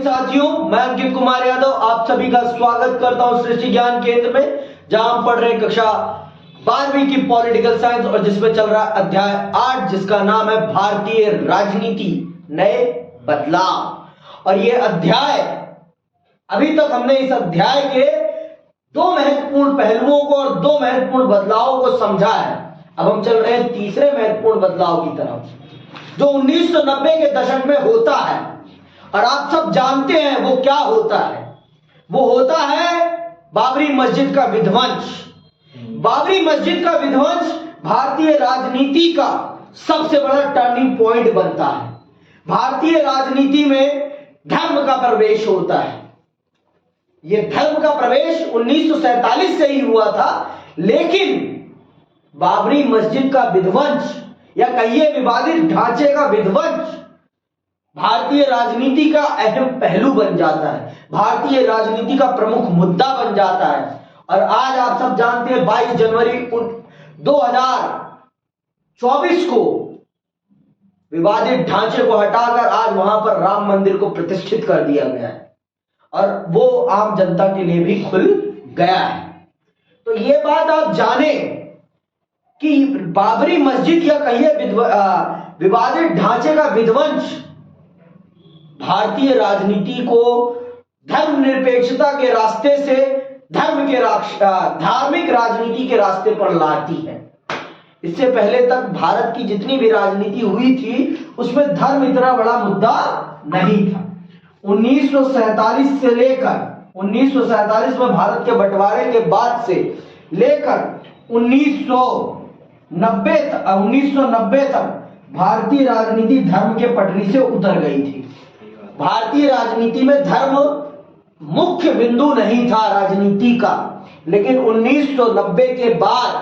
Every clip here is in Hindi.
साथियों, मैं अंकित कुमार यादव आप सभी का स्वागत करता हूं सृष्टि ज्ञान केंद्र में, जहां हम पढ़ रहे हैं कक्षा 12वीं की पॉलिटिकल साइंस और जिसमें चल रहा है अध्याय 8 जिसका नाम है भारतीय राजनीति नए बदलाव। और ये अध्याय, अभी तक हमने इस अध्याय के दो महत्वपूर्ण पहलुओं को और दो महत्वपूर्ण बदलावों को समझा है। अब हम चल रहे हैं तीसरे महत्वपूर्ण बदलाव की तरफ, जो 1990 के दशक में होता है। और आप सब जानते हैं वो क्या होता है। वो होता है बाबरी मस्जिद का विध्वंस। बाबरी मस्जिद का विध्वंस भारतीय राजनीति का सबसे बड़ा टर्निंग पॉइंट बनता है। भारतीय राजनीति में धर्म का प्रवेश होता है। यह धर्म का प्रवेश 1947 से ही हुआ था, लेकिन बाबरी मस्जिद का विध्वंस या कहिए विवादित ढांचे का विध्वंस भारतीय राजनीति का अहम पहलू बन जाता है, भारतीय राजनीति का प्रमुख मुद्दा बन जाता है। और आज आप सब जानते हैं 22 जनवरी 2024 को विवादित ढांचे को हटाकर आज वहां पर राम मंदिर को प्रतिष्ठित कर दिया गया है और वो आम जनता के लिए भी खुल गया है। तो ये बात आप जाने कि बाबरी मस्जिद या कहिए विवादित ढांचे का विध्वंस भारतीय राजनीति को धर्मनिरपेक्षता के रास्ते से धार्मिक राजनीति के रास्ते पर लाती है। इससे पहले तक भारत की जितनी भी राजनीति हुई थी उसमें धर्म इतना बड़ा मुद्दा नहीं था। 1947 से लेकर 1947 में भारत के बंटवारे के बाद से लेकर 1990 तक भारतीय राजनीति धर्म के पटरी से उतर गई थी। भारतीय राजनीति में धर्म मुख्य बिंदु नहीं था राजनीति का, लेकिन 1990 के बाद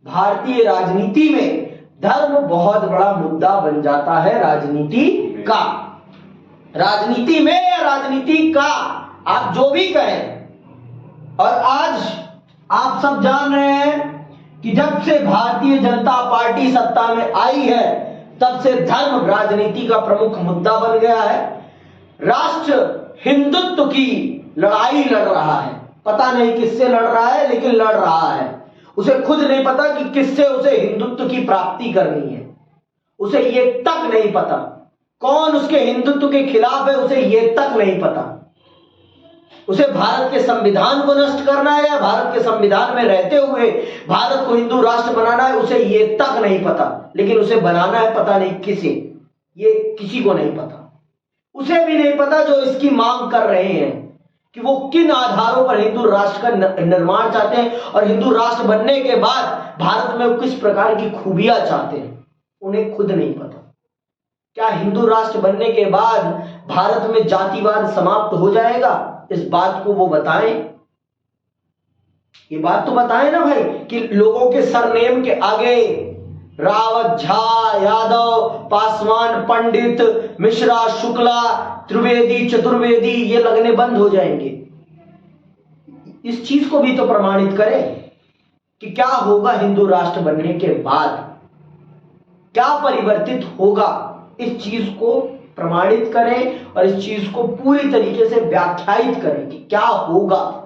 भारतीय राजनीति में धर्म बहुत बड़ा मुद्दा बन जाता है। राजनीति का, राजनीति में या राजनीति का, आप जो भी कहें। और आज आप सब जान रहे हैं कि जब से भारतीय जनता पार्टी सत्ता में आई है तब से धर्म राजनीति का प्रमुख मुद्दा बन गया है। राष्ट्र हिंदुत्व की लड़ाई लड़ रहा है, पता नहीं किससे लड़ रहा है, लेकिन लड़ रहा है। उसे खुद नहीं पता कि किससे उसे हिंदुत्व की प्राप्ति करनी है। उसे ये तक नहीं पता कौन उसके हिंदुत्व के खिलाफ है, उसे ये तक नहीं पता। उसे भारत के संविधान को नष्ट करना है या भारत के संविधान में रहते हुए भारत को हिंदू राष्ट्र बनाना है, उसे ये तक नहीं पता। लेकिन उसे बनाना है पता नहीं किसे, ये किसी को नहीं पता। उसे भी नहीं पता जो इसकी मांग कर रहे हैं कि वो किन आधारों पर हिंदू राष्ट्र का निर्माण चाहते हैं और हिंदू राष्ट्र बनने के बाद भारत में किस प्रकार की खूबियां चाहते हैं, उन्हें खुद नहीं पता। क्या हिंदू राष्ट्र बनने के बाद भारत में जातिवाद समाप्त हो जाएगा? इस बात को वो बताएं। ये बात तो बताएं ना भाई कि लोगों के सरनेम के आगे रावत, झा, यादव, पासवान, पंडित, मिश्रा, शुक्ला, त्रिवेदी, चतुर्वेदी ये लगने बंद हो जाएंगे। इस चीज को भी तो प्रमाणित करें कि क्या होगा हिंदू राष्ट्र बनने के बाद, क्या परिवर्तित होगा। इस चीज को प्रमाणित करें और इस चीज को पूरी तरीके से व्याख्यायित करें कि क्या होगा।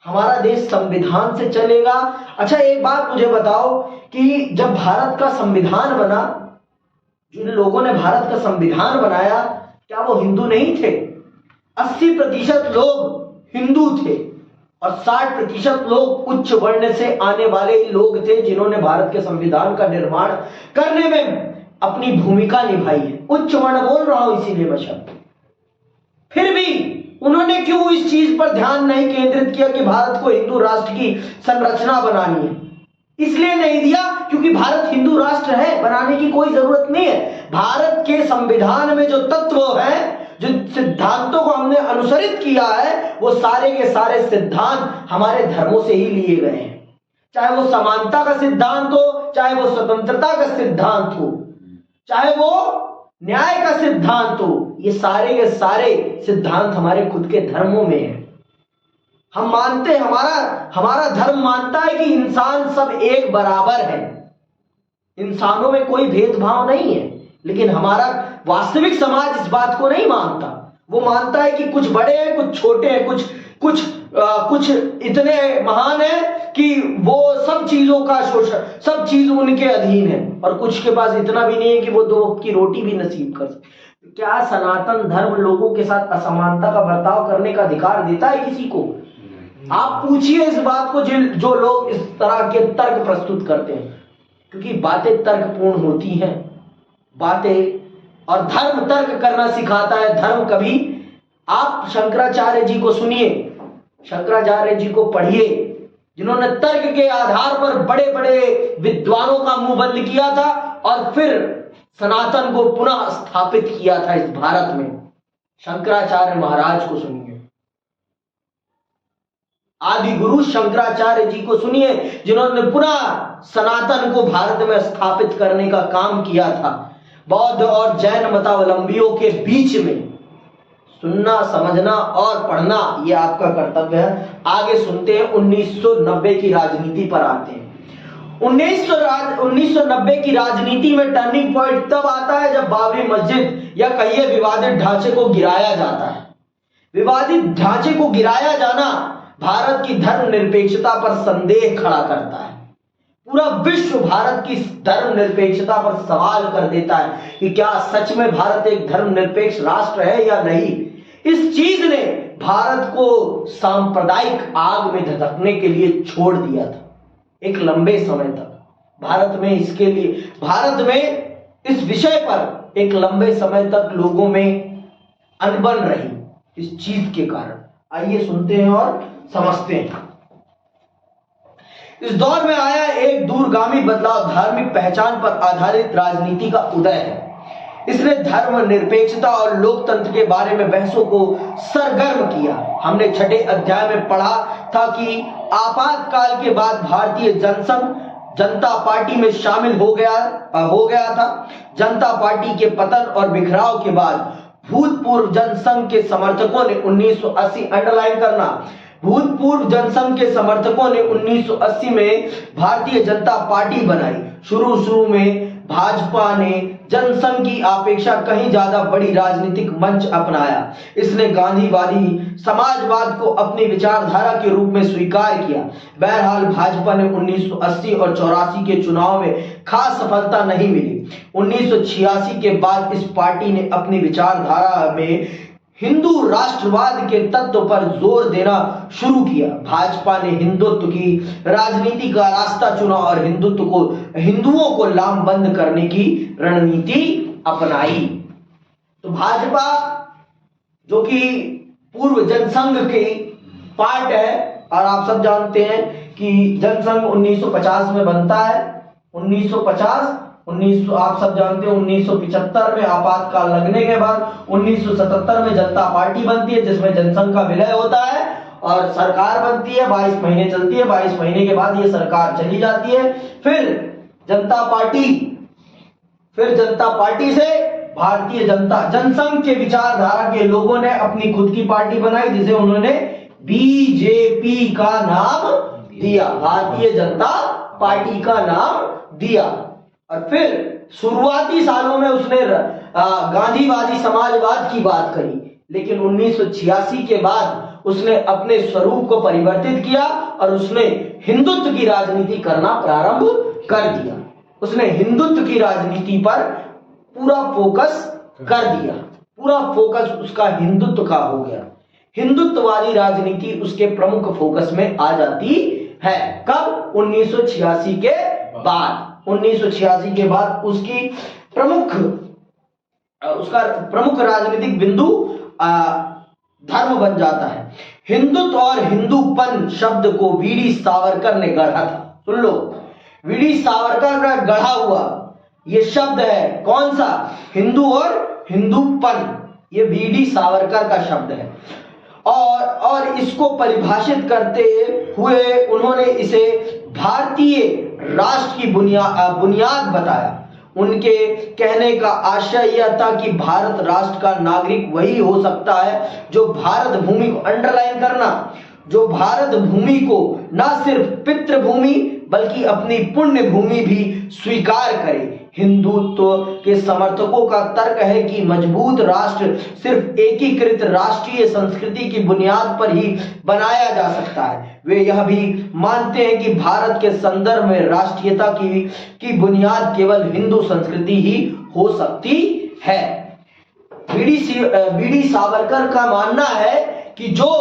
हमारा देश संविधान से चलेगा। अच्छा, एक बात मुझे बताओ कि जब भारत का संविधान बना, जिन लोगों ने भारत का संविधान बनाया, क्या वो हिंदू नहीं थे? 80% लोग हिंदू थे और 60% लोग उच्च वर्ण से आने वाले लोग थे जिन्होंने भारत के संविधान का निर्माण करने में अपनी भूमिका निभाई है। उच्च वर्ण बोल रहा हूं इसीलिए मैं शब्द। फिर भी उन्होंने क्यों इस चीज पर ध्यान नहीं केंद्रित किया कि भारत को हिंदू राष्ट्र की संरचना बनानी है? इसलिए नहीं दिया क्योंकि भारत हिंदू राष्ट्र है, बनाने की कोई जरूरत नहीं है। भारत के संविधान में जो तत्व हैं, जो सिद्धांतों को हमने अनुसरित किया है, वो सारे के सारे सिद्धांत हमारे धर्मों से ही लिए गए हैं। चाहे वो समानता का सिद्धांत हो, चाहे वो स्वतंत्रता का सिद्धांत हो, चाहे वो न्याय का सिद्धांत हो, ये सारे के सारे सिद्धांत हमारे खुद के धर्मों में है। हम मानते हैं, हमारा धर्म मानता है कि इंसान सब एक बराबर है, इंसानों में कोई भेदभाव नहीं है। लेकिन हमारा वास्तविक समाज इस बात को नहीं मानता। वो मानता है कि कुछ बड़े हैं, कुछ छोटे हैं, कुछ इतने महान हैं कि वो सब चीजों का शोषण, सब चीज उनके अधीन है, और कुछ के पास इतना भी नहीं है कि वो दो वक्त की रोटी भी नसीब कर सके। क्या सनातन धर्म लोगों के साथ असमानता का बर्ताव करने का अधिकार देता है किसी को? आप पूछिए इस बात को जो लोग इस तरह के तर्क प्रस्तुत करते हैं, क्योंकि बातें तर्कपूर्ण होती हैं, बातें, और धर्म तर्क करना सिखाता है। धर्म कभी, आप शंकराचार्य जी को सुनिए, शंकराचार्य जी को पढ़िए, जिन्होंने तर्क के आधार पर बड़े बड़े विद्वानों का मुंह बंद किया था और फिर सनातन को पुनः स्थापित किया था इस भारत में। शंकराचार्य महाराज को सुनिए, आदि गुरु शंकराचार्य जी को सुनिए, जिन्होंने पुनः सनातन को भारत में स्थापित करने का काम किया था। बौद्ध और जैन मतावलंबियों के बीच में सुनना, समझना और पढ़ना ये आपका कर्तव्य है। आगे सुनते हैं, 1990 की राजनीति पर आते हैं। 1990 की राजनीति में टर्निंग पॉइंट तब आता है जब बाबरी मस्जिद या कहिए विवादित ढांचे को गिराया जाता है। विवादित ढांचे को गिराया जाना भारत की धर्मनिरपेक्षता पर संदेह खड़ा करता है। पूरा विश्व भारत की धर्मनिरपेक्षता पर सवाल कर देता है कि क्या सच में भारत एक धर्मनिरपेक्ष राष्ट्र है या नहीं। इस चीज ने भारत को सांप्रदायिक आग में धधकने के लिए छोड़ दिया था। एक लंबे समय तक भारत में इस विषय पर एक लंबे समय तक लोगों में अनबन रही इस चीज के कारण। आइए सुनते हैं और समझते हैं। इस दौर में आया एक दूरगामी बदलाव, धार्मिक पहचान पर आधारित राजनीति का उदय है। इसने धर्मनिरपेक्षता और लोकतंत्र के बारे में बहसों को सरगर्म किया। हमने छठे अध्याय में पढ़ा था कि आपातकाल के बाद भारतीय जनसंघ जनता पार्टी में शामिल हो गया था। जनता पार्टी के पतन और बिखराव के बाद भूतपूर्व जनसंघ के समर्थकों ने 1980 अंडरलाइन करना, भूतपूर्व जनसंघ के समर्थकों ने 1980 में भारतीय जनता पार्टी बनाई। शुरू में भाजपा ने जनसंघ की अपेक्षा कहीं ज्यादा बड़ी राजनीतिक मंच अपनाया। इसने गांधीवादी समाजवाद को अपनी विचारधारा के रूप में स्वीकार किया। बहरहाल भाजपा ने 1980 और 84 के चुनाव में खास सफलता नहीं मिली। 1986 के बाद इस पार्टी ने अपनी विचारधारा में हिंदू राष्ट्रवाद के तत्व पर जोर देना शुरू किया। भाजपा ने हिंदुत्व की राजनीति का रास्ता चुना और हिंदुओं को लामबंद करने की रणनीति अपनाई। तो भाजपा, जो कि पूर्व जनसंघ की पार्ट है, और आप सब जानते हैं कि जनसंघ 1950 में बनता है। 1950 आप सब जानते हैं 1975 में आपातकाल लगने के बाद 1977 में जनता पार्टी बनती है, जिसमें जनसंघ का विलय होता है और सरकार बनती है। 22 महीने चलती है। 22 महीने के बाद ये सरकार चली जाती है। फिर जनता पार्टी से भारतीय जनसंघ के विचारधारा के लोगों ने अपनी खुद की पार्टी बनाई, जिसे उन्होंने बीजेपी का नाम दिया, भारतीय जनता पार्टी का नाम दिया। और फिर शुरुआती सालों में उसने गांधीवादी समाजवाद की बात करी, लेकिन 1986 के बाद उसने अपने स्वरूप को परिवर्तित किया और उसने हिंदुत्व की राजनीति करना प्रारंभ कर दिया। उसने हिंदुत्व की राजनीति पर पूरा फोकस कर दिया। पूरा फोकस उसका हिंदुत्व का हो गया। हिंदुत्ववादी राजनीति उसके प्रमुख फोकस में आ जाती है। कब? 1986 के बाद। 1986 के बाद उसका प्रमुख राजनीतिक बिंदु धर्म बन जाता है। हिंदुत्व और हिंदूपन शब्द को वीडी सावरकर ने गढ़ा था। सुन लो, वीडी सावरकर का गढ़ा हुआ ये शब्द है। कौन सा? हिंदू और हिंदूपन। ये वीडी सावरकर का शब्द है। और इसको परिभाषित करते हुए उन्होंने इसे भारतीय राष्ट्र की बुनियाद बताया। उनके कहने का आशय यह था कि भारत राष्ट्र का नागरिक वही हो सकता है जो भारत भूमि को अंडरलाइन करना, जो भारत भूमि को न सिर्फ पितृभूमि बल्कि अपनी पुण्य भूमि भी स्वीकार करे। हिंदुत्व के समर्थकों का तर्क है कि मजबूत राष्ट्र सिर्फ एकीकृत राष्ट्रीय संस्कृति की बुनियाद पर ही बनाया जा सकता है। वे यह भी मानते हैं कि भारत के संदर्भ में राष्ट्रीयता की बुनियाद केवल हिंदू संस्कृति ही हो सकती है। बीडी सावरकर का मानना है कि जो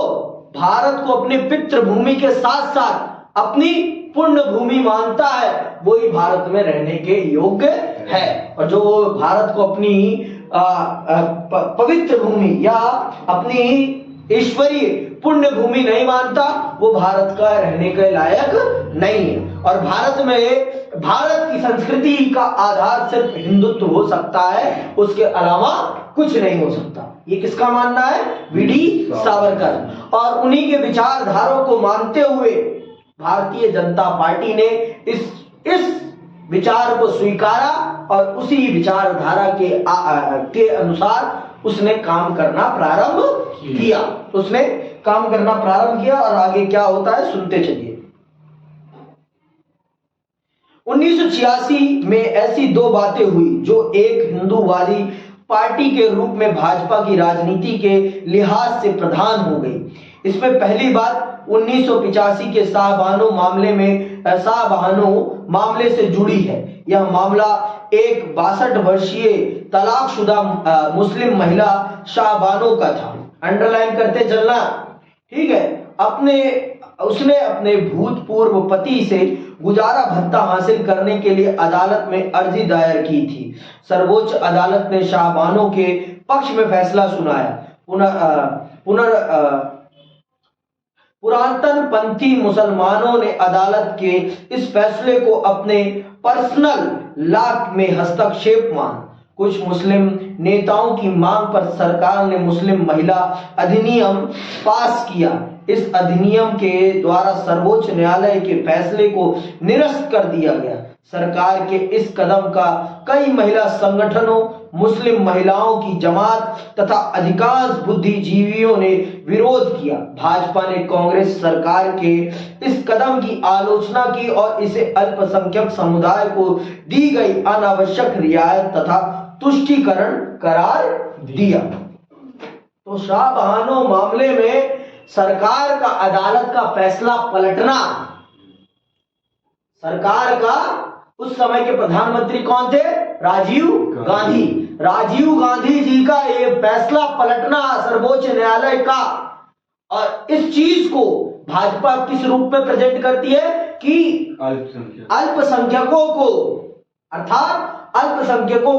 भारत को अपनी पितृभूमि के साथ साथ अपनी पुण्य भूमि मानता है वो ही भारत में रहने के योग्य है, और जो भारत को अपनी पवित्र भूमि या अपनी ईश्वरीय पुण्य भूमि नहीं मानता वो भारत का रहने के लायक नहीं है। और भारत की संस्कृति का आधार सिर्फ हिंदुत्व हो सकता है, उसके अलावा कुछ नहीं हो सकता। ये किसका मानना है? बीडी सावरकर। और उन्हीं के विचारधारों को मानते हुए भारतीय जनता पार्टी ने इस विचार को स्वीकारा और उसी विचारधारा के अनुसार उसने काम करना प्रारंभ किया। और आगे क्या होता है सुनते चलिए। 1986 में ऐसी दो बातें हुई जो एक हिंदूवादी पार्टी के रूप में भाजपा की राजनीति के लिहाज से प्रधान हो गई। इसमें पहली बात 1985 के शाहबानो मामले से जुड़ी है। यह मामला एक 62 वर्षीय तलाकशुदा मुस्लिम महिला शाहबानो का था। अंडरलाइन करते चलना, ठीक है। उसने अपने भूतपूर्व पति से गुजारा भत्ता हासिल करने के लिए अदालत में अर्जी दायर की थी। सर्वोच्च अदालत ने शाहबानो के पक्ष में फैसला सुनाया। पुरातन पंथी मुसलमानों ने अदालत के इस फैसले को अपने पर्सनल लॉ में हस्तक्षेप मान। कुछ मुस्लिम नेताओं की मांग पर सरकार ने मुस्लिम महिला अधिनियम पास किया। इस अधिनियम के द्वारा सर्वोच्च न्यायालय के फैसले को निरस्त कर दिया गया। सरकार के इस कदम का कई महिला संगठनों, मुस्लिम महिलाओं की जमात तथा अधिकांश बुद्धिजीवियों ने विरोध किया। भाजपा ने कांग्रेस सरकार के इस कदम की आलोचना की और इसे अल्पसंख्यक समुदाय को दी गई अनावश्यक रियायत तथा तुष्टीकरण करार दिया। तो शाहबानो मामले में सरकार का अदालत का फैसला पलटना, सरकार का उस समय के प्रधानमंत्री कौन थे? राजीव गांधी जी का ये फैसला पलटना सर्वोच्च न्यायालय का। और इस चीज को भाजपा किस रूप में प्रेजेंट करती है कि अल्पसंख्यकों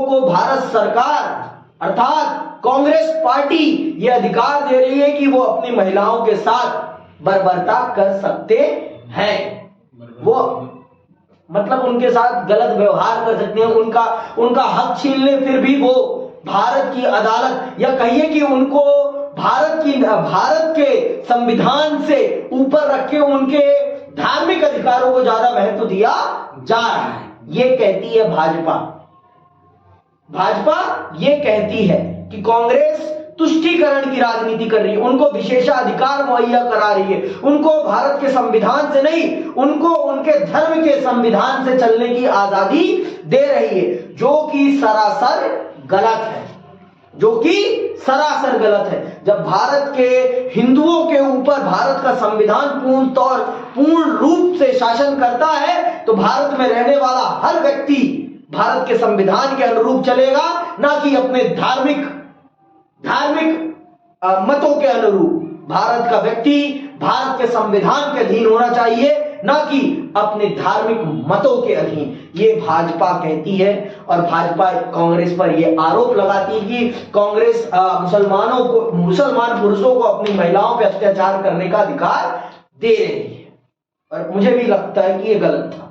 को भारत सरकार अर्थात कांग्रेस पार्टी ये अधिकार दे रही है कि वो अपनी महिलाओं के साथ बर्बरता कर सकते हैं। वो मतलब उनके साथ गलत व्यवहार कर सकते हैं, उनका हक छीन ले, फिर भी वो भारत की अदालत या कहिए कि उनको भारत के संविधान से ऊपर रख के उनके धार्मिक अधिकारों को ज्यादा महत्व दिया जा रहा है। ये कहती है भाजपा ये कहती है कि कांग्रेस तुष्टीकरण की राजनीति कर रही है, उनको विशेषाधिकार मुहैया करा रही है, उनको भारत के संविधान से नहीं, उनको उनके धर्म के संविधान से चलने की आजादी दे रही है, जो कि सरासर गलत है। जब भारत के हिंदुओं के ऊपर भारत का संविधान पूर्ण रूप से शासन करता है तो भारत में रहने वाला हर व्यक्ति भारत के संविधान के अनुरूप चलेगा, ना कि अपने धार्मिक मतों के अनुरूप। भारत का व्यक्ति भारत के संविधान के अधीन होना चाहिए, ना कि अपने धार्मिक मतों के अधीन। ये भाजपा कहती है और भाजपा कांग्रेस पर यह आरोप लगाती है कि कांग्रेस मुसलमान पुरुषों को अपनी महिलाओं पर अत्याचार करने का अधिकार दे रही है। और मुझे भी लगता है कि ये गलत था।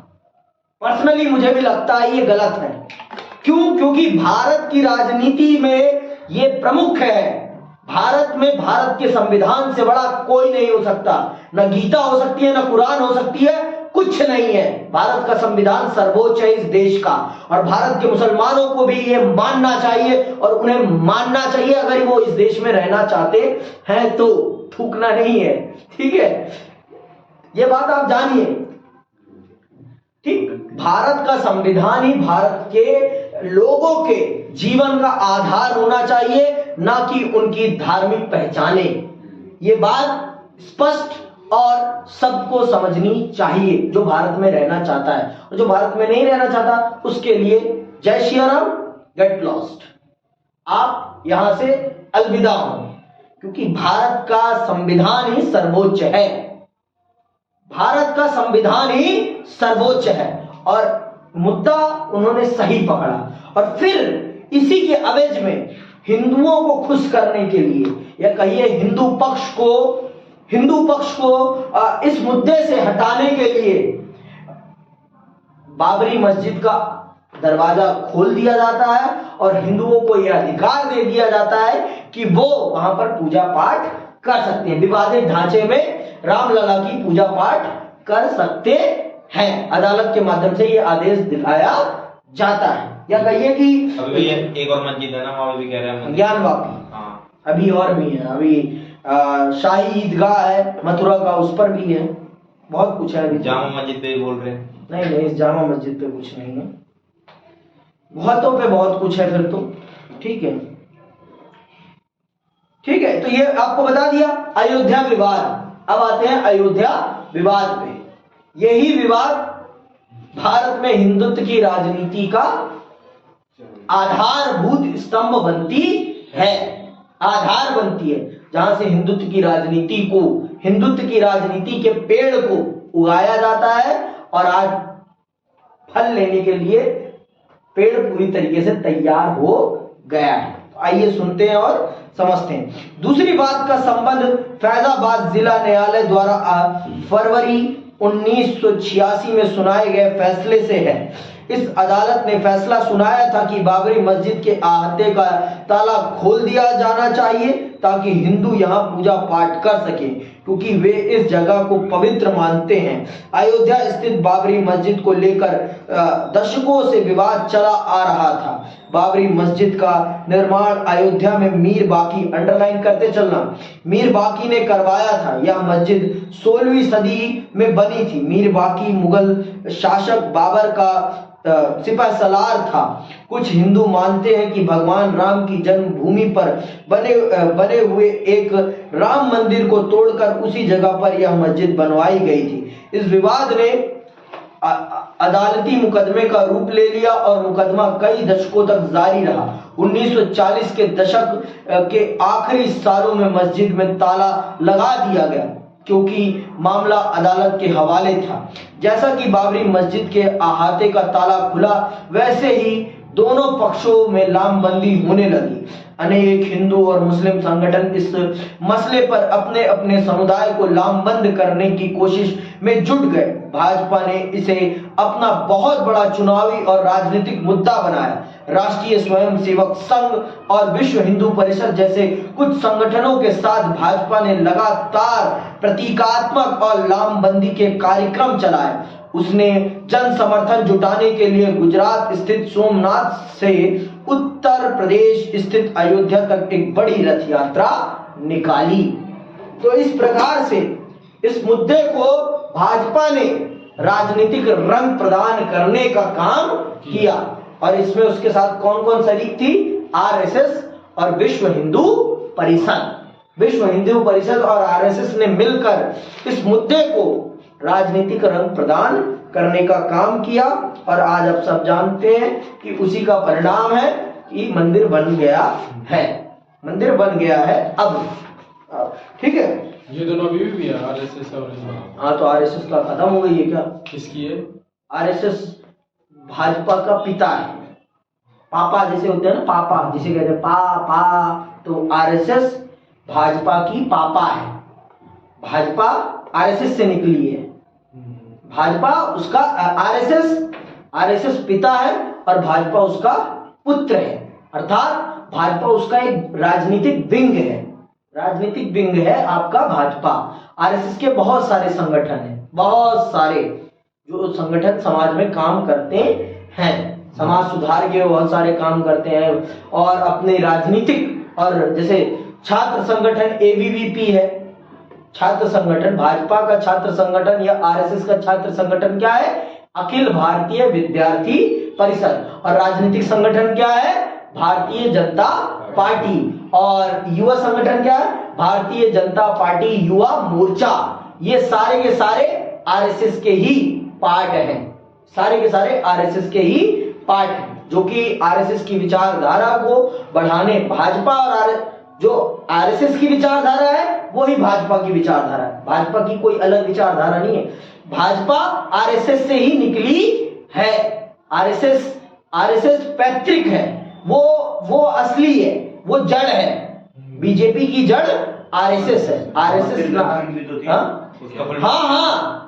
पर्सनली मुझे भी लगता है ये गलत है। क्यों? क्योंकि भारत की राजनीति में ये प्रमुख है। भारत में भारत के संविधान से बड़ा कोई नहीं हो सकता। न गीता हो सकती है, न कुरान हो सकती है, कुछ नहीं है। भारत का संविधान सर्वोच्च है इस देश का, और भारत के मुसलमानों को भी ये मानना चाहिए और उन्हें मानना चाहिए अगर वो इस देश में रहना चाहते हैं तो। थूकना नहीं है, ठीक है, ये बात आप जानिए। ठीक, भारत का संविधान ही भारत के लोगों के जीवन का आधार होना चाहिए, ना कि उनकी धार्मिक पहचाने। ये बात स्पष्ट और सबको समझनी चाहिए, जो भारत में रहना चाहता है, और जो भारत में नहीं रहना चाहता उसके लिए जय श्री राम, गेट लॉस्ट, आप यहां से अलविदा हो, क्योंकि भारत का संविधान ही सर्वोच्च है, भारत का संविधान ही सर्वोच्च है। और मुद्दा उन्होंने सही पकड़ा, और फिर इसी के अवेज में हिंदुओं को खुश करने के लिए, या कहिए हिंदू पक्ष को इस मुद्दे से हटाने के लिए बाबरी मस्जिद का दरवाजा खोल दिया जाता है, और हिंदुओं को यह अधिकार दे दिया जाता है कि वो वहां पर पूजा पाठ कर सकते हैं, विवादित ढांचे में रामलला की पूजा पाठ कर सकते हैं। अदालत के माध्यम से ये आदेश दिलाया जाता है। या कहिए कि अभी एक और मस्जिद है ना, वहां भी कह रहे हैं ज्ञानवापी, हाँ, अभी और भी है, अभी शाही ईदगाह है मथुरा का, उस पर भी है, बहुत कुछ है। अभी जामा मस्जिद पे बोल रहे हैं, नहीं, इस जामा मस्जिद पे कुछ नहीं है, बहुतों पे बहुत कुछ है फिर तो। ठीक है, ठीक है, तो ये आपको बता दिया अयोध्या विवाद। अब आते हैं अयोध्या विवाद पे। यही विवाद भारत में हिंदुत्व की राजनीति का आधारभूत स्तंभ बनती है, आधार बनती है, जहां से हिंदुत्व की राजनीति के पेड़ को उगाया जाता है, और आज फल लेने के लिए पेड़ पूरी तरीके से तैयार हो गया है। आइए सुनते हैं और समझते हैं। दूसरी बात का संबंध फैजाबाद जिला न्यायालय द्वारा फरवरी 1986 में सुनाए गए फैसले से है। इस अदालत ने फैसला सुनाया था कि बाबरी मस्जिद के अहाते का ताला खोल दिया जाना चाहिए, ताकि हिंदू यहां पूजा पाठ कर सके, क्योंकि वे इस जगह को पवित्र मानते हैं। अयोध्या स्थित बाबरी मस्जिद को लेकर दशकों से विवाद चला आ रहा था। बाबरी मस्जिद का निर्माण अयोध्या में मीर बाकी, अंडरलाइन करते चलना, मीर बाकी ने करवाया था। यह मस्जिद 16वीं सदी में बनी थी। मीर बाकी मुगल शासक बाबर का सिपह सलार था। कुछ हिंदू मानते हैं कि भगवान राम की जन्मभूमि पर बने हुए एक राम मंदिर को तोड़कर उसी जगह पर यह मस्जिद बनवाई गई थी। इस विवाद ने अदालती मुकदमे का रूप ले लिया और मुकदमा कई दशकों तक जारी रहा। 1940 के दशक के आखिरी सालों में मस्जिद में ताला लगा दिया गया, क्योंकि मामला अदालत के हवाले था। जैसा कि बाबरी मस्जिद के अहाते का ताला खुला, वैसे ही दोनों पक्षों में लामबंदी होने लगी। अनेक हिंदू और मुस्लिम संगठन इस मसले पर अपने अपने समुदाय को लामबंद करने की कोशिश में जुट गए। भाजपा ने इसे अपना बहुत बड़ा चुनावी और राजनीतिक मुद्दा बनाया। राष्ट्रीय स्वयंसेवक संघ और विश्व हिंदू परिषद जैसे कुछ संगठनों के साथ भाजपा ने लगातार प्रतीकात्मक और लामबंदी के कार्यक्रम चलाए। उसने जन समर्थन जुटाने के लिए गुजरात स्थित सोमनाथ से उत्तर प्रदेश स्थित अयोध्या तक एक बड़ी रथ यात्रा निकाली। तो इस प्रकार से इस मुद्दे को भाजपा ने राजनीतिक रंग प्रदान करने का काम किया, और इसमें उसके साथ कौन कौन शरीक थी? आरएसएस और विश्व हिंदू परिषद। विश्व हिंदू परिषद और आरएसएस ने मिलकर इस मुद्दे को राजनीतिक रंग प्रदान करने का काम किया, और आज आप सब जानते हैं कि उसी का परिणाम है कि मंदिर बन गया है, मंदिर बन गया है अब। ठीक है, ये दोनों अभी भी है, आरएसएस और हाँ, तो आरएसएस का खत्म हो गई है क्या? किसकी है? आरएसएस भाजपा का पिता है, पापा जैसे होते हैं ना, पापा जिसे कहते हैं पापा, तो आरएसएस भाजपा की पापा है। भाजपा आरएसएस से निकली है, भाजपा उसका आरएसएस पिता है और भाजपा उसका पुत्र है। अर्थात भाजपा उसका एक राजनीतिक विंग है, राजनीतिक विंग है आपका भाजपा। आरएसएस के बहुत सारे संगठन हैं, बहुत सारे जो संगठन समाज में काम करते हैं, समाज सुधार के बहुत सारे काम करते हैं, और अपने राजनीतिक और जैसे छात्र संगठन एबीवीपी है, छात्र संगठन, भाजपा का छात्र संगठन या आरएसएस का छात्र संगठन क्या है? अखिल भारतीय विद्यार्थी परिषद। और राजनीतिक संगठन क्या है? भारतीय जनता पार्टी। और युवा संगठन क्या है? भारतीय जनता पार्टी युवा मोर्चा। ये सारे के सारे आरएसएस के ही पार्ट हैं, सारे के सारे आरएसएस के ही पार्ट हैं, जो कि आरएसएस की विचारधारा को बढ़ाने, भाजपा और जो आरएसएस की विचारधारा है वो ही भाजपा की विचारधारा है। भाजपा की कोई अलग विचारधारा नहीं है, भाजपा आरएसएस से ही निकली है। आरएसएस पैतृक है, वो असली है, वो जड़ है। बीजेपी की जड़ आरएसएस है। आरएसएस ना, हाँ,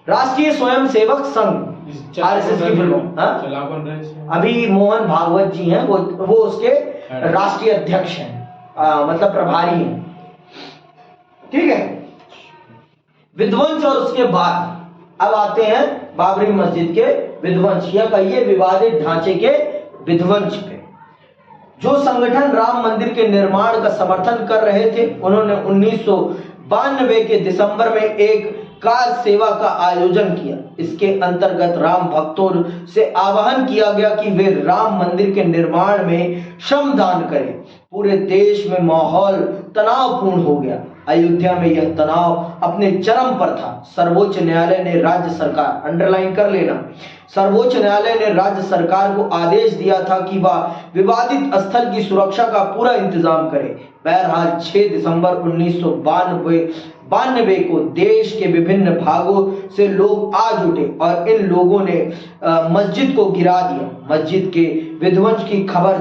राष्ट्रीय स्वयंसेवक संघ आरएसएस की फिल्म। अभी मोहन भागवत जी हैं, वो उसके राष्ट्रीय अध्यक्ष हैं, मतलब प्रभारी हैं। ठीक है, विध्वंस। और उसके बाद अब आते हैं बाबरी मस्जिद के विध्वंस, या कहिए विवादित ढांचे के विध्वंस पे। जो संगठन राम मंदिर के निर्माण का समर्थन कर रहे थे, उन्होंने 1992 के दिसंबर में एक कार सेवा का आयोजन किया। इसके अंतर्गत राम भक्तों से आह्वान किया गया कि वे राम मंदिर के निर्माण में श्रमदान करें। पूरे देश में माहौल तनावपूर्ण हो गया। अयोध्या में यह तनाव अपने चरम पर था। सर्वोच्च न्यायालय ने राज्य सरकार, अंडरलाइन कर लेना, सर्वोच्च न्यायालय ने राज्य सरकार को आदेश दिया था कि वह विवादित स्थल की सुरक्षा का पूरा इंतजाम करे। बहरहाल 6 दिसंबर 1992 को देश के विभिन्न भागों से लोग आ जुटे और इन लोगों ने मस्जिद को गिरा दिया। मस्जिद के विध्वंस की खबर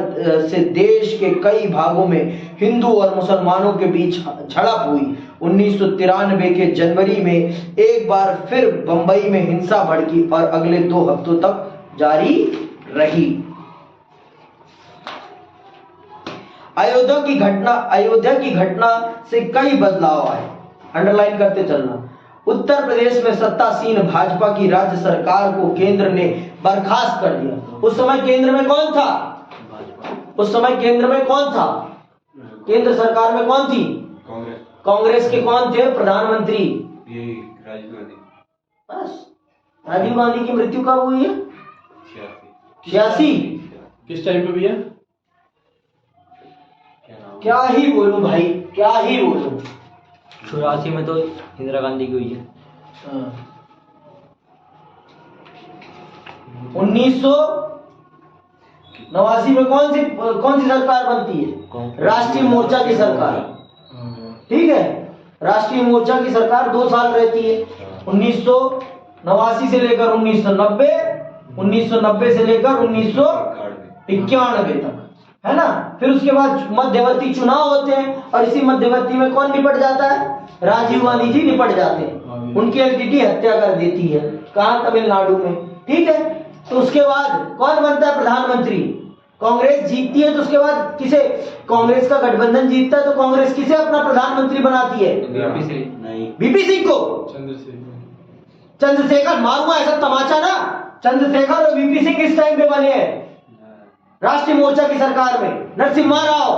से देश के कई भागों में हिंदू और मुसलमानों के बीच झड़प हुई। 1993 के जनवरी में एक बार फिर बंबई में हिंसा भड़की और अगले 2 हफ्तों तक जारी रही। अयोध्या की घटना से कई बदलाव आए, अंडरलाइन करते चलना। उत्तर प्रदेश में सत्तासीन भाजपा की राज्य सरकार को केंद्र ने बर्खास्त कर दिया। उस समय केंद्र में कौन था? केंद्र सरकार में कौन थी? कांग्रेस के कौन थे प्रधानमंत्री? बस, राजीव गांधी की मृत्यु कब हुई है? 86। किस टाइम पे भैया? क्या ही बोलूं भाई, क्या ही बोलूं। 84 में तो इंदिरा गांधी की हुई है। 1989 में कौन सी सरकार बनती है? राष्ट्रीय मोर्चा की सरकार। ठीक है, राष्ट्रीय मोर्चा की सरकार 2 साल रहती है। 1989 से लेकर 1990, 1990 से लेकर 1991 तक, है ना। फिर उसके बाद मध्यवर्ती चुनाव होते हैं और इसी मध्यवर्ती में कौन निपट जाता है? राजीव गांधी जी निपट जाते हैं। उनकी एलटीटी हत्या कर देती है। कहां? तमिलनाडु में। ठीक है, तो उसके बाद कौन बनता है प्रधानमंत्री? कांग्रेस जीतती है, तो उसके बाद किसे? कांग्रेस का गठबंधन जीतता है तो कांग्रेस किसे अपना प्रधानमंत्री बनाती है? बीपी सिंह को। चंद्रशेखर, मारूंगा ऐसा तमाचा ना। चंद्रशेखर और बीपी सिंह इस टाइम पे बने हैं राष्ट्रीय मोर्चा की सरकार में। नरसिम्हा राव।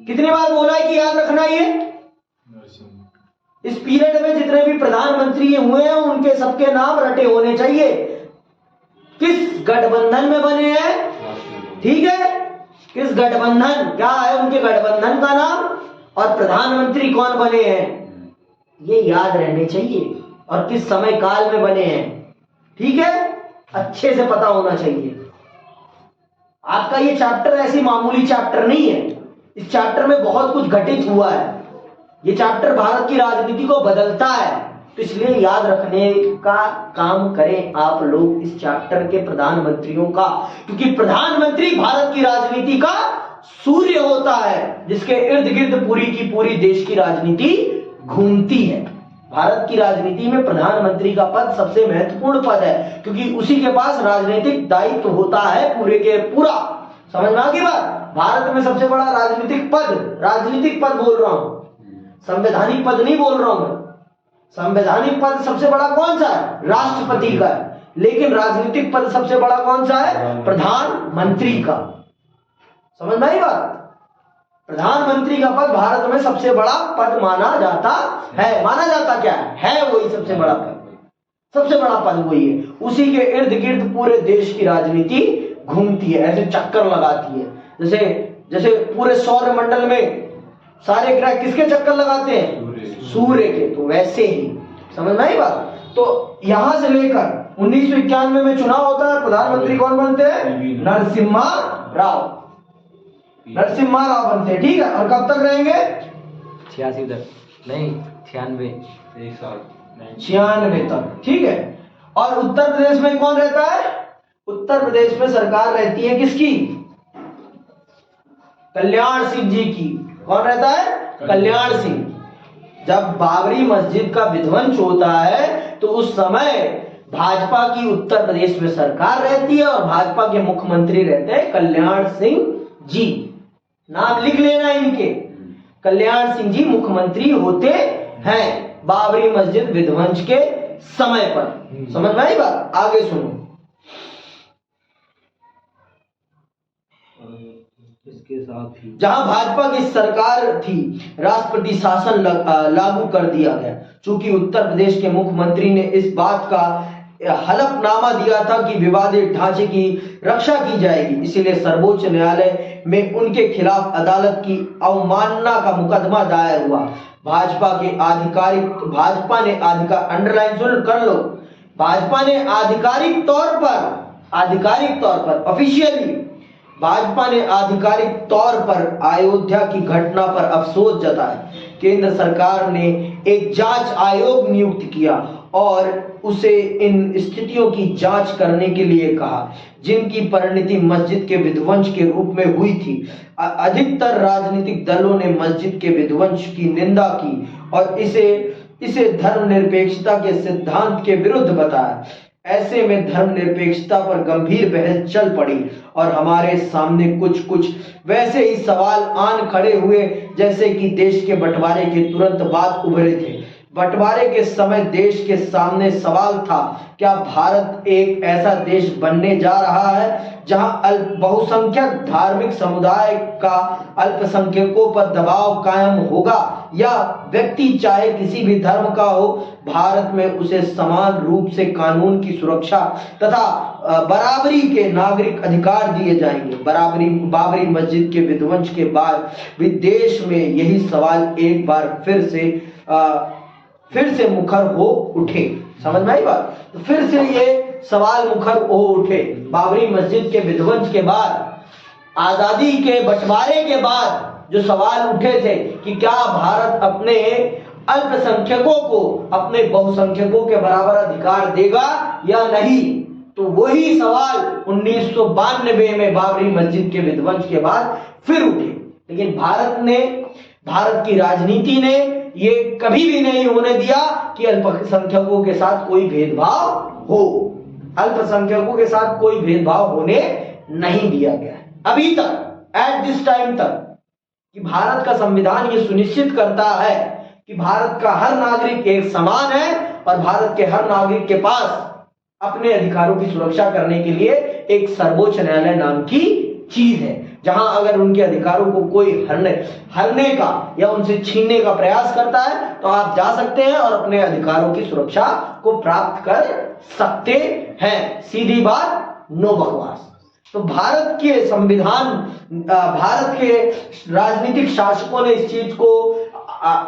कितनी बार बोला है कि याद रखना ये? इस पीरियड में जितने भी प्रधानमंत्री हुए हैं उनके सबके नाम रटे होने चाहिए। किस गठबंधन में बने हैं? ठीक है, किस गठबंधन, क्या है उनके गठबंधन का नाम और प्रधानमंत्री कौन बने हैं, ये याद रहने चाहिए। और किस समय काल में बने हैं, ठीक है, अच्छे से पता होना चाहिए। आपका ये चैप्टर ऐसी मामूली चैप्टर नहीं है। इस चैप्टर में बहुत कुछ घटित हुआ है। ये चैप्टर भारत की राजनीति को बदलता है, तो इसलिए याद रखने का काम करें आप लोग इस चैप्टर के प्रधानमंत्रियों का, क्योंकि प्रधानमंत्री भारत की राजनीति का सूर्य होता है, जिसके इर्द गिर्द पूरी की पूरी देश की राजनीति घूमती है। भारत की राजनीति में प्रधानमंत्री का पद सबसे महत्वपूर्ण पद है, क्योंकि उसी के पास राजनीतिक दायित्व होता है पूरे के पूरा। समझ में आ गई बात? भारत में सबसे बड़ा राजनीतिक पद बोल रहा हूं, संवैधानिक पद नहीं बोल रहा हूं मैं। संवैधानिक पद सबसे बड़ा कौन सा है? राष्ट्रपति का है। लेकिन राजनीतिक पद सबसे बड़ा कौन सा है? प्रधानमंत्री का। समझ में आई बात? प्रधानमंत्री का पद भारत में सबसे बड़ा पद माना जाता है। माना जाता क्या है वही सबसे बड़ा पद, सबसे बड़ा पद वही है। उसी के इर्द गिर्द पूरे देश की राजनीति घूमती है, ऐसे चक्कर लगाती है। जैसे जैसे पूरे सौर मंडल में सारे ग्रह किसके चक्कर लगाते हैं? सूर्य के। तो वैसे ही समझ में आई बात। तो यहां से लेकर 1991 में चुनाव होता है, प्रधानमंत्री कौन बनते हैं? नरसिम्हा राव। नरसिम्हा राव बनते हैं, ठीक है। और कब तक रहेंगे? 86 तक नहीं 96 एक साल 96 तक, ठीक है। और उत्तर प्रदेश में कौन रहता है? उत्तर प्रदेश में सरकार रहती है किसकी? कल्याण सिंह जी की। कौन रहता है? कल्याण सिंह। जब बाबरी मस्जिद का विध्वंस होता है तो उस समय भाजपा की उत्तर प्रदेश में सरकार रहती है और भाजपा के मुख्यमंत्री रहते हैं कल्याण सिंह जी। नाम लिख लेना इनके, कल्याण सिंह जी मुख्यमंत्री होते हैं बाबरी मस्जिद विध्वंस के समय पर। समझ में आई बात? आगे सुनो। इसके साथ ही जहां भाजपा की सरकार थी, राष्ट्रपति शासन लागू कर दिया गया। चूंकि उत्तर प्रदेश के मुख्यमंत्री ने इस बात का हलफनामा दिया था कि विवादित ढांचे की रक्षा की जाएगी, इसलिए सर्वोच्च न्यायालय में उनके खिलाफ अदालत की अवमानना का मुकदमा दायर हुआ। भाजपा ने अंडरलाइन सुन कर लो, भाजपा ने आधिकारिक तौर पर ऑफिशियली भाजपा ने आधिकारिक तौर पर अयोध्या की घटना पर अफसोस जताया। केंद्र सरकार ने एक जांच आयोग नियुक्त किया और उसे इन स्थितियों की जांच करने के लिए कहा जिनकी परिणति मस्जिद के विध्वंस के रूप में हुई थी। अधिकतर राजनीतिक दलों ने मस्जिद के विध्वंस की निंदा की और इसे धर्मनिरपेक्षता के सिद्धांत के विरुद्ध बताया। ऐसे में धर्मनिरपेक्षता पर गंभीर बहस चल पड़ी और हमारे सामने कुछ वैसे ही सवाल आन खड़े हुए जैसे कि देश के बंटवारे के तुरंत बाद उभरे थे। बंटवारे के समय देश के सामने सवाल था, क्या भारत एक ऐसा देश बनने जा रहा है जहां बहुसंख्यक धार्मिक समुदाय का अल्पसंख्यकों पर दबाव कायम होगा, या व्यक्ति चाहे किसी भी धर्म का हो भारत में उसे समान रूप से कानून की सुरक्षा तथा बराबरी के नागरिक अधिकार दिए जाएंगे। बाबरी मस्जिद के विध्वंस के बाद भी देश में यही सवाल एक बार फिर से मुखर हो उठे। समझ में आई बात? तो फिर से ये सवाल मुखर हो उठे। बाबरी मस्जिद के विध्वंस के बाद, आजादी के बंटवारे के बाद जो सवाल उठे थे कि क्या भारत अपने अल्पसंख्यकों को अपने बहुसंख्यकों के बराबर अधिकार देगा या नहीं, तो वही सवाल 1992 में बाबरी मस्जिद के विध्वंस के बाद फिर उठे। लेकिन भारत की राजनीति ने ये कभी भी नहीं होने दिया कि अल्पसंख्यकों के साथ कोई भेदभाव हो। अल्पसंख्यकों के साथ कोई भेदभाव होने नहीं दिया गया अभी तक, एट दिस टाइम तक, कि भारत का संविधान ये सुनिश्चित करता है कि भारत का हर नागरिक एक समान है और भारत के हर नागरिक के पास अपने अधिकारों की सुरक्षा करने के लिए एक सर्वोच्च न्यायालय नाम की चीज है, जहां अगर उनके अधिकारों को कोई हरने का या उनसे छीनने का प्रयास करता है तो आप जा सकते हैं और अपने अधिकारों की सुरक्षा को प्राप्त कर सकते हैं। सीधी बात, नो बकवास। तो भारत के संविधान, भारत के राजनीतिक शासकों ने इस चीज को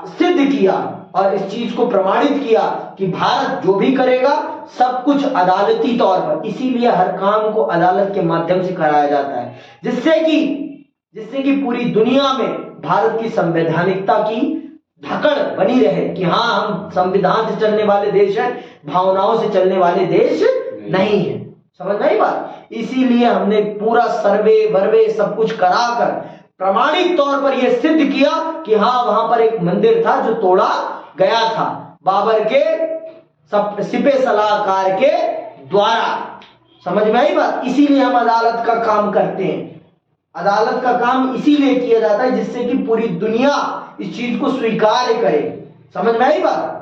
सिद्ध किया और इस चीज को प्रमाणित किया कि भारत जो भी करेगा सब कुछ अदालती तौर पर, इसीलिए हर काम को अदालत के माध्यम से कराया जाता है, जिससे कि पूरी दुनिया में भारत की संवैधानिकता की धकड़ बनी रहे कि हाँ हम संविधान से चलने वाले देश हैं, भावनाओं से चलने वाले देश नहीं है। समझ में आई बात? इसीलिए हमने पूरा सर्वे सब कुछ कराकर प्रामाणिक तौर पर यह सिद्ध किया कि हाँ वहां पर एक मंदिर था जो तोड़ा गया था बाबर के सिपे सलाहकार के द्वारा। समझ में आई बात? इसीलिए हम अदालत का काम करते हैं। अदालत का काम इसीलिए किया जाता है जिससे कि पूरी दुनिया इस चीज को स्वीकार करे। समझ में आई बात?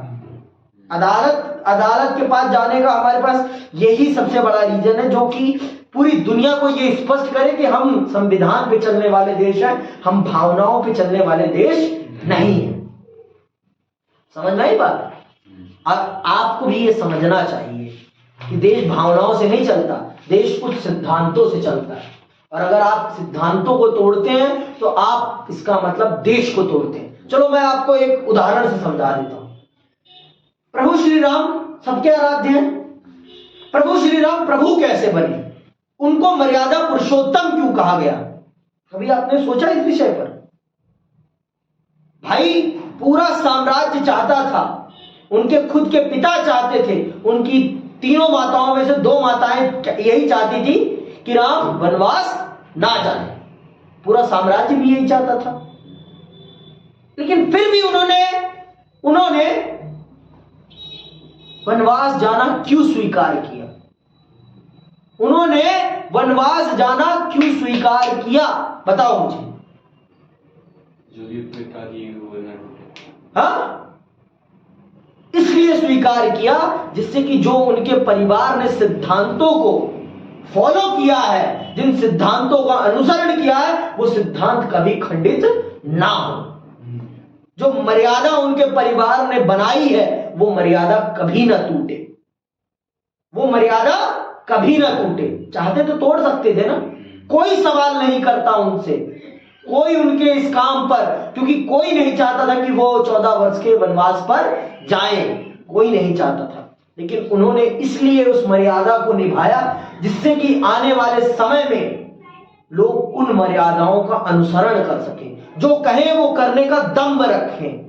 अदालत के पास जाने का हमारे पास यही सबसे बड़ा रीजन है, जो कि पूरी दुनिया को ये स्पष्ट करे कि हम संविधान पे चलने वाले देश हैं, हम भावनाओं पे चलने वाले देश नहीं है। समझ में आई बात? आपको भी ये समझना चाहिए कि देश भावनाओं से नहीं चलता, देश कुछ सिद्धांतों से चलता है। और अगर आप सिद्धांतों को तोड़ते हैं तो आप इसका मतलब देश को तोड़ते हैं। चलो मैं आपको एक उदाहरण से समझा देता हूं। प्रभु श्री राम सबके आराध्य हैं। प्रभु श्री राम प्रभु कैसे बने? उनको मर्यादा पुरुषोत्तम क्यों कहा गया? कभी आपने सोचा इस विषय पर? भाई पूरा साम्राज्य चाहता था, उनके खुद के पिता चाहते थे, उनकी तीनों माताओं में से 2 माताएं यही चाहती थी कि राम वनवास ना जाए, पूरा साम्राज्य भी यही चाहता था। लेकिन फिर भी उन्होंने वनवास जाना क्यों स्वीकार किया? उन्होंने वनवास जाना क्यों स्वीकार किया? बताओ मुझे। जो भी पिता की वो है हाँ, इसलिए स्वीकार किया जिससे कि जो उनके परिवार ने सिद्धांतों को फॉलो किया है, जिन सिद्धांतों का अनुसरण किया है, वो सिद्धांत कभी खंडित ना हो। जो मर्यादा उनके परिवार ने बनाई है वो मर्यादा कभी ना टूटे, वो मर्यादा कभी ना टूटे। चाहते तो तोड़ सकते थे ना, कोई सवाल नहीं करता उनसे, कोई उनके इस काम पर, क्योंकि कोई नहीं चाहता था कि वो 14 वर्ष के वनवास पर जाएं, कोई नहीं चाहता था। लेकिन उन्होंने इसलिए उस मर्यादा को निभाया जिससे कि आने वाले समय में लोग उन मर्यादाओं का अनुसरण कर सकें, जो कहें वो करने का दम रखें।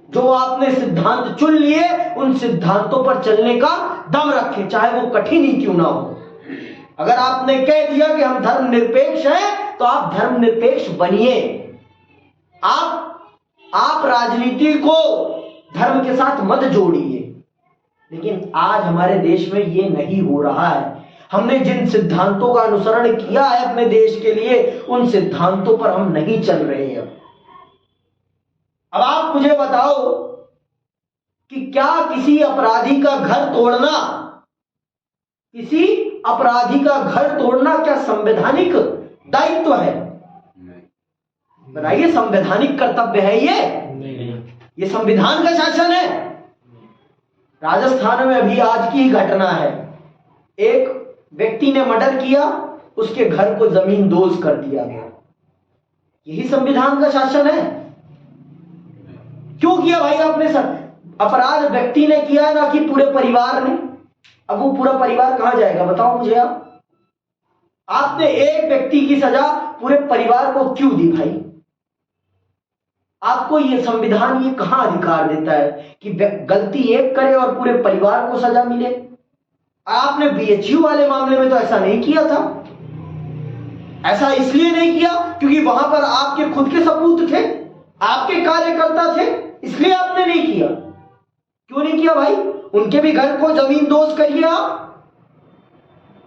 जो आपने सिद्धांत चुन लिए उन सिद्धांतों पर चलने का दम रखें, चाहे वो कठिन ही क्यों ना हो। अगर आपने कह दिया कि हम धर्मनिरपेक्ष हैं तो आप धर्मनिरपेक्ष बनिए। आप राजनीति को धर्म के साथ मत जोड़िए। लेकिन आज हमारे देश में ये नहीं हो रहा है। हमने जिन सिद्धांतों का अनुसरण किया है अपने देश के लिए, उन सिद्धांतों पर हम नहीं चल रहे हैं। अब आप मुझे बताओ कि क्या किसी अपराधी का घर तोड़ना क्या संवैधानिक दायित्व है? बताइए, संवैधानिक कर्तव्य है ये संविधान का शासन है। राजस्थान में अभी आज की ही घटना है, एक व्यक्ति ने मर्डर किया, उसके घर को जमींदोज कर दिया गया। यही संविधान का शासन है। क्यों किया भाई आपने? सर, अपराध व्यक्ति ने किया है, ना कि पूरे परिवार ने। अब वो पूरा परिवार कहां जाएगा बताओ मुझे आप? आपने एक व्यक्ति की सजा पूरे परिवार को क्यों दी भाई? आपको ये संविधान ये कहां अधिकार देता है कि गलती एक करे और पूरे परिवार को सजा मिले? आपने बीएचयू वाले मामले में तो ऐसा नहीं किया था। ऐसा इसलिए नहीं किया क्योंकि वहां पर आपके खुद के सपूत थे, आपके कार्यकर्ता थे, इसलिए आपने नहीं किया। क्यों नहीं किया भाई? उनके भी घर को जमींदोज करिए, आप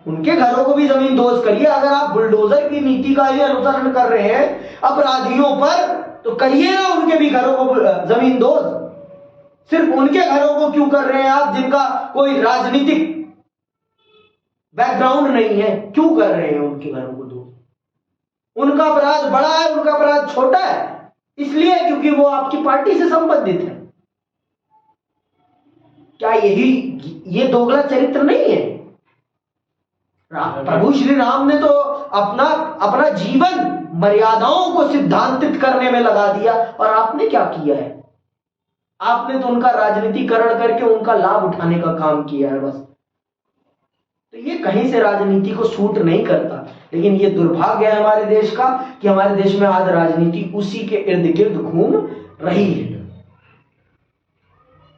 उनके घरों को भी जमींदोज करिए। अगर आप बुलडोजर की नीति का ही अनुसरण कर रहे हैं अपराधियों पर, तो करिए ना उनके भी घरों को जमींदोज। सिर्फ उनके घरों को क्यों कर रहे हैं आप जिनका कोई राजनीतिक बैकग्राउंड नहीं है? क्यों कर रहे हैं उनके घरों को दोष? उनका अपराध बड़ा है, उनका अपराध छोटा है, इसलिए क्योंकि वो आपकी पार्टी से संबंधित है। क्या ये दोगला चरित्र नहीं है? प्रभु श्री राम ने तो अपना जीवन मर्यादाओं को सिद्धांतित करने में लगा दिया, और आपने क्या किया है? आपने तो उनका राजनीतिकरण करके उनका लाभ उठाने का काम किया है बस। तो ये कहीं से राजनीति को सूट नहीं करता। लेकिन ये दुर्भाग्य है हमारे देश का कि हमारे देश में आज राजनीति उसी के इर्द गिर्द घूम रही है।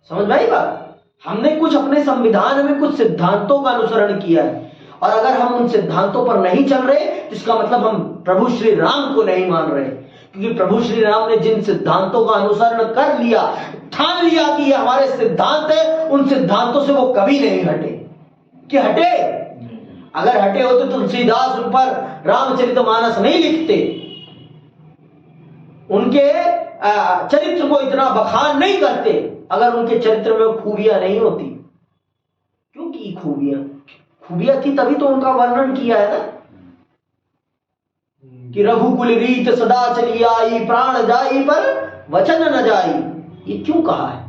समझ में आई बात? हमने कुछ अपने संविधान में कुछ सिद्धांतों का अनुसरण किया है, और अगर हम उन सिद्धांतों पर नहीं चल रहे तो इसका मतलब हम प्रभु श्री राम को नहीं मान रहे। क्योंकि प्रभु श्री राम ने जिन सिद्धांतों का अनुसरण कर लिया, ठान लिया कि ये हमारे सिद्धांत है, उन सिद्धांतों से वो कभी नहीं हटे। कि हटे? अगर हटे होते तो तुलसीदास उन पर रामचरितमानस नहीं लिखते, उनके चरित्र को इतना बखान नहीं करते। अगर उनके चरित्र में खूबियां नहीं होती? क्यों की खूबियां थी तभी तो उनका वर्णन किया है ना कि रघुकुल रीत सदा चली आई, प्राण जाई पर वचन न जाई। ये क्यों कहा है?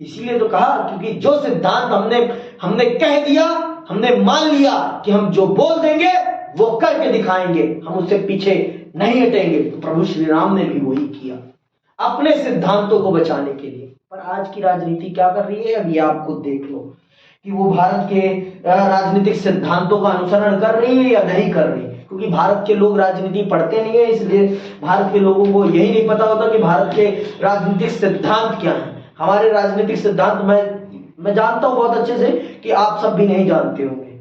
इसीलिए तो कहा क्योंकि जो सिद्धांत हमने कह दिया, हमने मान लिया कि हम जो बोल देंगे वो करके दिखाएंगे, हम उससे पीछे नहीं हटेंगे। तो प्रभु श्री राम ने भी वही किया अपने सिद्धांतों को बचाने के लिए। पर आज की राजनीति क्या कर रही है? अभी आप खुद देख लो कि वो भारत के राजनीतिक सिद्धांतों का अनुसरण कर रही है या नहीं कर रही। क्योंकि भारत के लोग राजनीति पढ़ते नहीं है, इसलिए भारत के लोगों को यही नहीं पता होता कि भारत के राजनीतिक सिद्धांत क्या है। हमारे राजनीतिक सिद्धांत मैं जानता हूं बहुत अच्छे से कि आप सब भी नहीं जानते होंगे।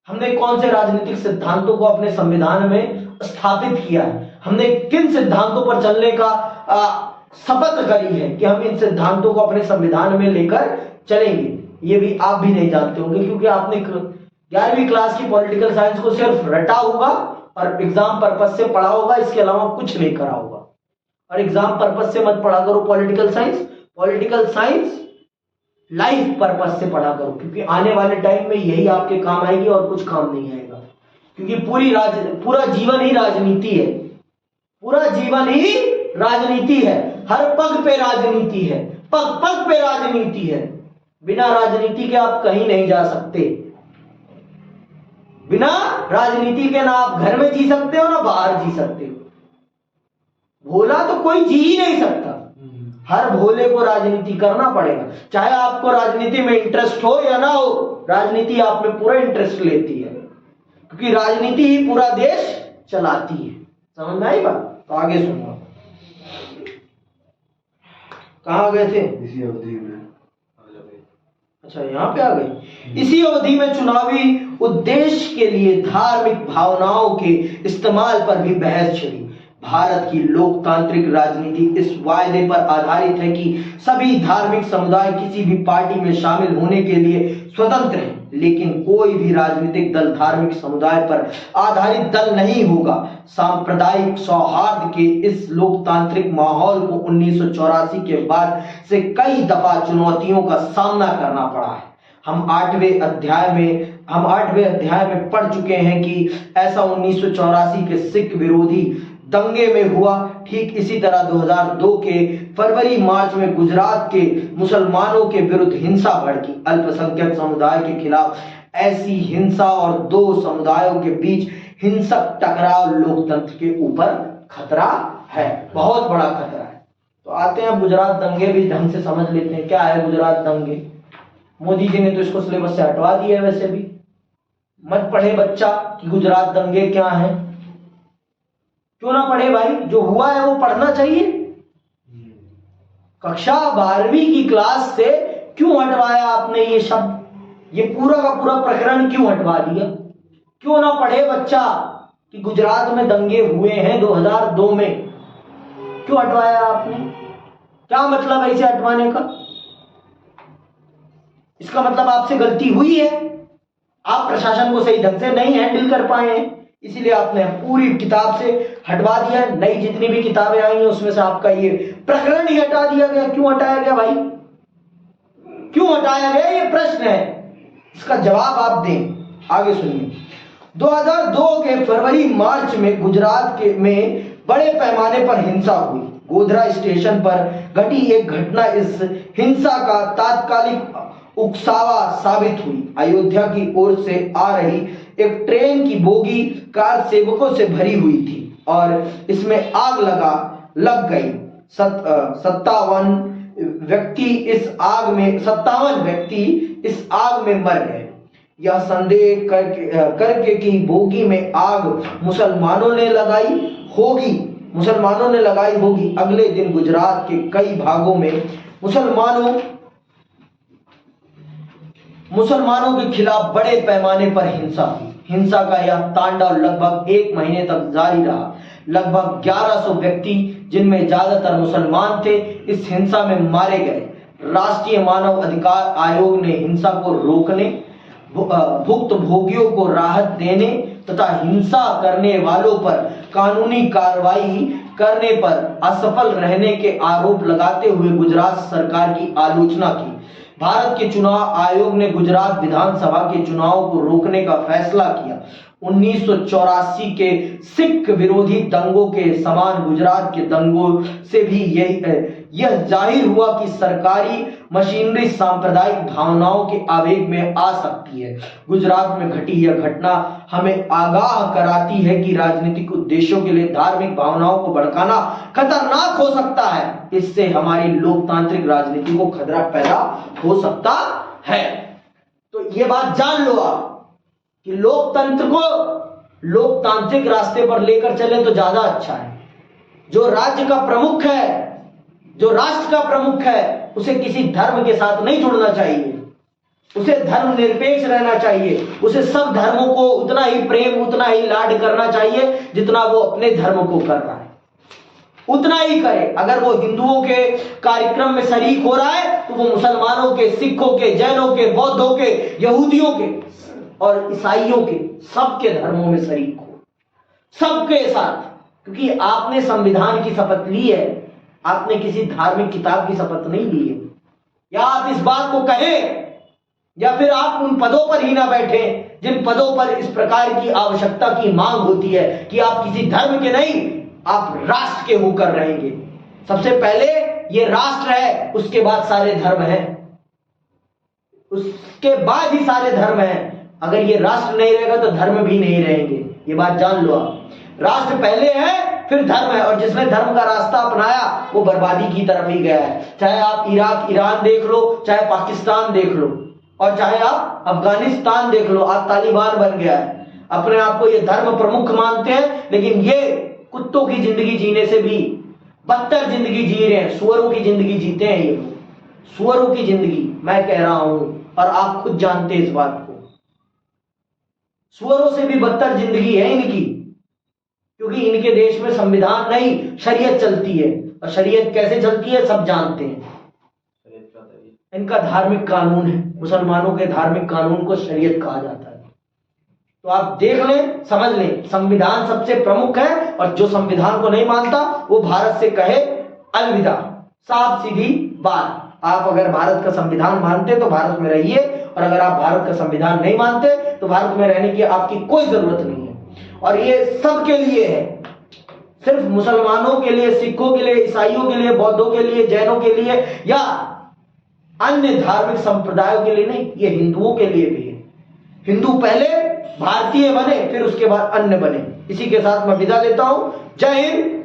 हमने कौन से राजनीतिक सिद्धांतों को अपने संविधान में स्थापित किया है, हमने किन सिद्धांतों पर चलने का शपथ करी है कि हम इन सिद्धांतों को अपने संविधान में लेकर चलेंगे, ये भी आप भी नहीं जानते होंगे। क्योंकि आपने 11वीं क्लास की पॉलिटिकल साइंस को सिर्फ रटा होगा और एग्जाम पर्पस से पढ़ा होगा, इसके अलावा कुछ नहीं करा होगा। और एग्जाम पर्पस से मत पढ़ा करो पॉलिटिकल साइंस लाइफ पर्पस से पढ़ा करो, क्योंकि आने वाले टाइम में यही आपके काम आएगी और कुछ काम नहीं आएगा। क्योंकि पूरा जीवन ही राजनीति है, पूरा जीवन ही राजनीति है, हर पग पे राजनीति है, पग पग पे राजनीति है। बिना राजनीति के आप कहीं नहीं जा सकते। बिना राजनीति के ना आप घर में जी सकते हो ना बाहर जी सकते हो। भोला तो कोई जी ही नहीं सकता, हर भोले को राजनीति करना पड़ेगा। चाहे आपको राजनीति में इंटरेस्ट हो या ना हो, राजनीति आप में पूरा इंटरेस्ट लेती है, क्योंकि राजनीति ही पूरा देश चलाती है। समझ में आई बात? तो आगे सुनो, कहां गए थे? इसी अवधि में। अच्छा, यहाँ पे आ गए। इसी अवधि में चुनावी उद्देश्य के लिए धार्मिक भावनाओं के इस्तेमाल पर भी बहस छिड़ी। भारत की लोकतांत्रिक राजनीति इस वायदे पर आधारित है कि सभी धार्मिक समुदाय किसी भी पार्टी में शामिल होने के लिए स्वतंत्र हैं, लेकिन कोई भी राजनीतिक दल धार्मिक समुदाय पर आधारित दल नहीं होगा। सांप्रदायिक सौहार्द के इस लोकतांत्रिक माहौल को 1984 के बाद से कई दफा चुनौतियों का सामना करना पड़ा है। हम 8वें अध्याय में पढ़ चुके हैं कि ऐसा 1984 के सिख विरोधी दंगे में हुआ। ठीक इसी तरह 2002 के फरवरी मार्च में गुजरात के मुसलमानों के विरुद्ध हिंसा भड़की। अल्पसंख्यक समुदाय के खिलाफ ऐसी हिंसा और दो समुदायों के बीच हिंसक टकराव लोकतंत्र के ऊपर खतरा है, बहुत बड़ा खतरा है। तो आते हैं गुजरात दंगे भी ढंग से समझ लेते हैं। क्या है गुजरात दंगे? मोदी जी ने तो इसको सिलेबस से हटवा दिया है। वैसे भी मत पढ़े बच्चा कि गुजरात दंगे क्या है। क्यों ना पढ़े भाई, जो हुआ है वो पढ़ना चाहिए। कक्षा 12वीं की क्लास से क्यों हटवाया आपने ये शब्द? ये पूरा का पूरा प्रकरण क्यों हटवा दिया? क्यों ना पढ़े बच्चा कि गुजरात में दंगे हुए हैं 2002 में? क्यों हटवाया आपने? क्या मतलब है इसे हटवाने का? इसका मतलब आपसे गलती हुई है, आप प्रशासन को सही ढंग से नहीं हैंडल कर पाए हैं, इसीलिए आपने पूरी किताब से हटवा दिया। नई जितनी भी किताबें आई हैं उसमें से आपका ये प्रकरण ही हटा दिया गया। क्यों हटाया गया भाई? क्यों हटाया गया, ये प्रश्न है, इसका जवाब आप दें। आगे सुनिए। 2002 के फरवरी मार्च में गुजरात में बड़े पैमाने पर हिंसा हुई। गोधरा स्टेशन पर घटी एक घटना इस हिंसा का तात्कालिक उकसावा साबित हुई। अयोध्या की ओर से आ रही एक ट्रेन की बोगी कार सेवकों से भरी हुई थी और इसमें आग लग गई। 57 व्यक्ति इस आग में मर गए। यह संदेह करके कि बोगी में आग मुसलमानों ने लगाई होगी। अगले दिन गुजरात के कई भागों में मुसलमानों के खिलाफ बड़े पैमाने पर हिंसा हुई। हिंसा का यह तांडव लगभग 1 महीने तक जारी रहा। लगभग 1100 व्यक्ति, जिनमें ज्यादातर मुसलमान थे, इस हिंसा में मारे गए। राष्ट्रीय मानव अधिकार आयोग ने हिंसा को रोकने, भुक्तभोगियों को राहत देने तथा हिंसा करने वालों पर कानूनी कार्रवाई करने पर असफल रहने के आरोप लगाते हुए गुजरात सरकार की आलोचना की। भारत के चुनाव आयोग ने गुजरात विधानसभा के चुनाव को रोकने का फैसला किया। 1984 के सिख विरोधी दंगों के समान गुजरात के दंगों से भी यह जाहिर हुआ कि सरकारी मशीनरी सांप्रदायिक भावनाओं के आवेग में आ सकती है। गुजरात में घटी यह घटना हमें आगाह कराती है कि राजनीतिक उद्देश्यों के लिए धार्मिक भावनाओं को भड़काना खतरनाक हो सकता है। इससे हमारी लोकतांत्रिक राजनीति को खतरा पैदा हो सकता है। तो ये बात जान लो आप कि लोकतंत्र को लोकतांत्रिक रास्ते पर लेकर चले तो ज्यादा अच्छा है। जो राज्य का प्रमुख है, जो राष्ट्र का प्रमुख है, उसे किसी धर्म के साथ नहीं जुड़ना चाहिए, उसे धर्म निरपेक्ष रहना चाहिए, उसे सब धर्मों को उतना ही प्रेम, उतना ही लाड करना चाहिए जितना वो अपने धर्म को कर रहा है, उतना ही करे। अगर वो हिंदुओं के कार्यक्रम में शरीक हो रहा है तो वो मुसलमानों के, सिखों के, जैनों के, बौद्धों के, यहूदियों के और ईसाइयों के, सबके धर्मों में शरीक हो, सबके साथ। क्योंकि आपने संविधान की शपथ ली है, आपने किसी धार्मिक किताब की शपथ नहीं ली है। या आप इस बात को कहें या फिर आप उन पदों पर ही ना बैठे जिन पदों पर इस प्रकार की आवश्यकता की मांग होती है कि आप किसी धर्म के नहीं, आप राष्ट्र के होकर रहेंगे। सबसे पहले ये राष्ट्र है, उसके बाद सारे धर्म हैं, उसके बाद ही सारे धर्म हैं। अगर ये राष्ट्र नहीं रहेगा तो धर्म भी नहीं रहेंगे, ये बात जान लो आप। राष्ट्र पहले है फिर धर्म है, और जिसने धर्म का रास्ता अपनाया वो बर्बादी की तरफ ही गया है। चाहे आप इराक, ईरान देख लो, चाहे पाकिस्तान देख लो, और चाहे आप अफगानिस्तान देख लो, आज तालिबान बन गया है। अपने आप को ये धर्म प्रमुख मानते हैं, लेकिन ये कुत्तों की जिंदगी जीने से भी बदतर जिंदगी जी रहे हैं, सुअरों की जिंदगी जीते हैं ये लोग, सुअरों की जिंदगी मैं कह रहा हूं, और आप खुद जानते हैं इस बात को। सुअरों से भी बदतर जिंदगी है इनकी, क्योंकि इनके देश में संविधान नहीं, शरीयत चलती है, और शरीयत कैसे चलती है सब जानते हैं। इनका धार्मिक कानून है, मुसलमानों के धार्मिक कानून को शरीयत कहा जाता है। तो आप देख लें, समझ लें, संविधान सबसे प्रमुख है, और जो संविधान को नहीं मानता वो भारत से कहे अलविदा, साफ सीधी बात। आप अगर भारत का संविधान मानते तो भारत में रहिए, और अगर आप भारत का संविधान नहीं मानते तो भारत में रहने की आपकी कोई जरूरत नहीं है। और ये सबके लिए है, सिर्फ मुसलमानों के लिए, सिखों के लिए, ईसाइयों के लिए, बौद्धों के लिए, जैनों के लिए या अन्य धार्मिक संप्रदायों के लिए नहीं, ये हिंदुओं के लिए भी है। हिंदू पहले भारतीय बने, फिर उसके बाद अन्य बने। इसी के साथ मैं विदा लेता हूं। जय हिंद,